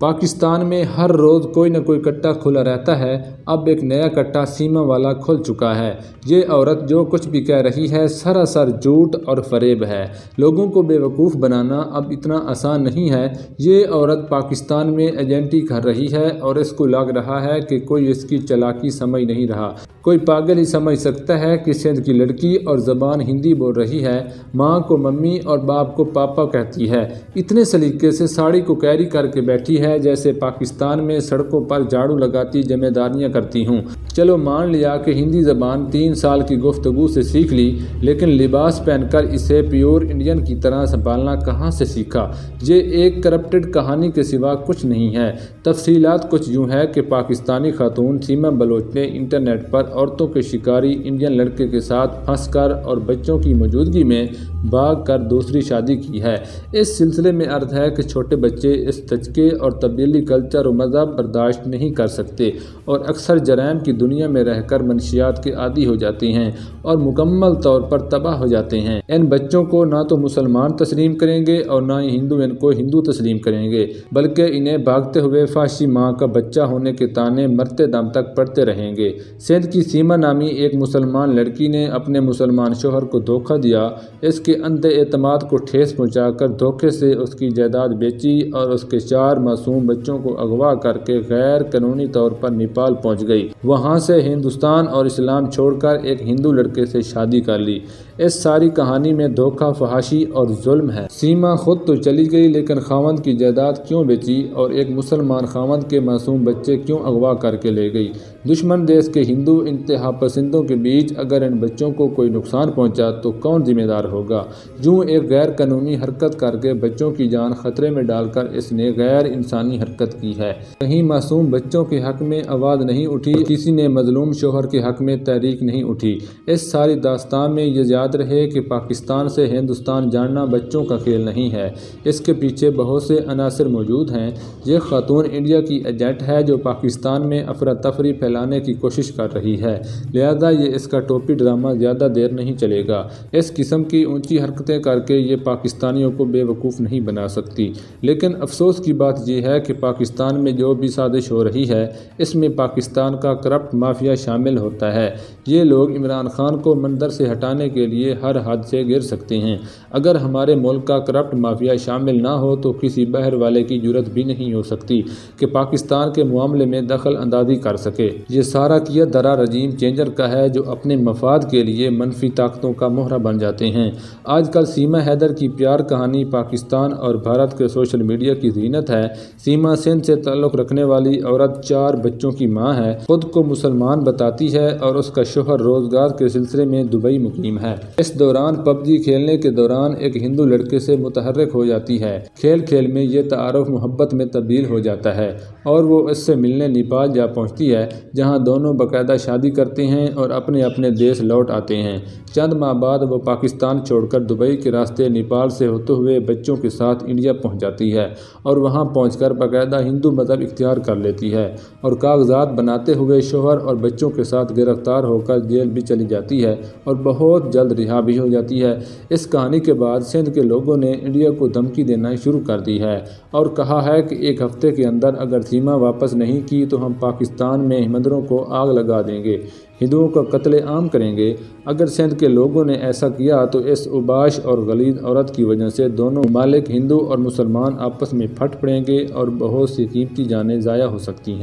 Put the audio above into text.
پاکستان میں ہر روز کوئی نہ کوئی کٹا کھلا رہتا ہے۔ اب ایک نیا کٹا سیما والا کھل چکا ہے۔ یہ عورت جو کچھ بھی کہہ رہی ہے سراسر جھوٹ اور فریب ہے۔ لوگوں کو بے وقوف بنانا اب اتنا آسان نہیں ہے۔ یہ عورت پاکستان میں ایجنٹی کر رہی ہے اور اس کو لگ رہا ہے کہ کوئی اس کی چالاکی سمجھ نہیں رہا۔ کوئی پاگل ہی سمجھ سکتا ہے کہ سندھ کی لڑکی اور زبان ہندی بول رہی ہے، ماں کو ممی اور باپ کو پاپا کہتی ہے، اتنے سلیقے سے ساڑی کو کیری کر کے بیٹھی ہے جیسے پاکستان میں سڑکوں پر جھاڑو لگاتی ذمہ داریاں کرتی ہوں۔ چلو مان لیا کہ ہندی زبان 3 سال کی گفتگو سے سیکھ لی، لیکن لباس پہن کر اسے پیور انڈین کی طرح سنبھالنا کہاں سے سیکھا؟ یہ ایک کرپٹڈ کہانی کے سوا کچھ نہیں ہے۔ تفصیلات کچھ یوں ہے کہ پاکستانی خاتون سیما بلوچ نے انٹرنیٹ پر عورتوں کے شکاری انڈین لڑکے کے ساتھ پھنس کر اور بچوں کی موجودگی میں بھاگ کر دوسری شادی کی ہے۔ اس سلسلے میں عرض ہے کہ چھوٹے بچے اس تجزیے اور تبدیلی کلچر و مذہب برداشت نہیں کر سکتے اور اکثر جرائم کی دنیا میں رہ کر منشیات کے عادی ہو جاتے ہیں اور مکمل طور پر تباہ ہو جاتے ہیں۔ ان بچوں کو نہ تو مسلمان تسلیم کریں گے اور نہ ہی ہندو ان کو ہندو تسلیم کریں گے، بلکہ انہیں بھاگتے ہوئے فحاشی ماں کا بچہ ہونے کے طعنے مرتے دم تک پڑتے رہیں گے۔ سندھ کی سیما نامی ایک مسلمان لڑکی نے اپنے مسلمان شوہر کو دھوکہ دیا، اس کے اندھے اعتماد کو ٹھیس پہنچا کر دھوکے سے اس کی جائیداد بیچی اور اس کے 4 معصوم بچوں کو اغوا کر کے غیر قانونی طور پر نیپال پہنچ گئی۔ وہاں سے ہندوستان اور اسلام چھوڑ کر ایک ہندو لڑکے سے شادی کر لی۔ اس ساری کہانی میں دھوکہ، فحاشی اور ظلم ہے۔ سیما خود تو چلی گئی، لیکن خاوند کی جائیداد کیوں بیچی اور ایک مسلمان خاوند کے معصوم بچے کیوں اغوا کر کے لے گئی؟ دشمن دیش کے ہندو انتہا پسندوں کے بیچ اگر ان بچوں کو کوئی نقصان پہنچا تو کون ذمہ دار ہوگا؟ یوں ایک غیر قانونی حرکت کر کے بچوں کی جان خطرے میں ڈال کر اس نے غیر انسانی حرکت کی ہے۔ کہیں معصوم بچوں کے حق میں آواز نہیں اٹھی، کسی نے مظلوم شوہر کے حق میں تحریک نہیں اٹھی۔ اس ساری داستان میں یہ یاد رہے کہ پاکستان سے ہندوستان جاننا بچوں کا کھیل نہیں ہے، اس کے پیچھے بہت سے عناصر موجود ہیں۔ یہ خاتون انڈیا کی ایجنٹ ہے جو پاکستان میں افراتفری پھیلانے کی کوشش کر رہی ہے، لہذا یہ اس کا ٹوپی ڈرامہ زیادہ دیر نہیں چلے گا۔ اس قسم کی اونچی حرکتیں کر کے یہ پاکستانیوں کو بے وقوف نہیں بنا سکتی۔ لیکن افسوس کی بات یہ ہے کہ پاکستان میں جو بھی سازش ہو رہی ہے اس میں پاکستان کا کرپٹ مافیا شامل ہوتا ہے۔ یہ لوگ عمران خان کو منظر سے ہٹانے کے لیے ہر حد سے گر سکتے ہیں۔ اگر ہمارے ملک کا کرپٹ مافیا شامل نہ ہو تو کسی باہر والے کی جرات بھی نہیں ہو سکتی کہ پاکستان کے معاملے میں دخل اندازی کر سکے۔ یہ سارا کیا دھرا رجیم چینجر کا ہے جو اپنے مفاد کے لیے منفی طاقتوں کا مہرہ بن جاتے ہیں۔ آج کل سیما حیدر کی پیار کہانی پاکستان اور بھارت کے سوشل میڈیا کی زینت ہے۔ سیما سندھ سے تعلق رکھنے والی عورت 4 بچوں کی ماں ہے، خود کو مسلمان بتاتی ہے اور اس کا شوہر روزگار کے سلسلے میں دبئی مقیم ہے۔ اس دوران پب جی کھیلنے کے دوران ایک ہندو لڑکے سے متحرک ہو جاتی ہے۔ کھیل کھیل میں یہ تعارف محبت میں تبدیل ہو جاتا ہے اور وہ اس سے ملنے نیپال جا پہنچتی ہے، جہاں دونوں باقاعدہ شادی کرتے ہیں اور اپنے اپنے دیش لوٹ آتے ہیں۔ چند ماہ بعد وہ پاکستان چھوڑ کر دبئی کے راستے نیپال سے ہوتے ہوئے بچوں کے ساتھ انڈیا پہنچ جاتی ہے اور وہاں پہنچ کر باقاعدہ ہندو مذہب اختیار کر لیتی ہے اور کاغذات بناتے ہوئے شوہر اور بچوں کے ساتھ گرفتار ہو کر جیل بھی چلی جاتی ہے اور بہت جلد رہا بھی ہو جاتی ہے۔ اس کہانی کے بعد سندھ کے لوگوں نے انڈیا کو دھمکی دینا شروع کر دی ہے اور کہا ہے کہ 1 ہفتے کے اندر اگر سیما واپس نہیں کی تو ہم پاکستان میں مندروں کو آگ لگا دیں گے، ہندوؤں کا قتل عام کریں گے۔ اگر سندھ کے لوگوں نے ایسا کیا تو اس اوباش اور غلیظ عورت کی وجہ سے دونوں ممالک ہندو اور مسلمان آپس میں پھٹ پڑیں گے اور بہت سی قیمتی جانیں ضائع ہو سکتی ہیں۔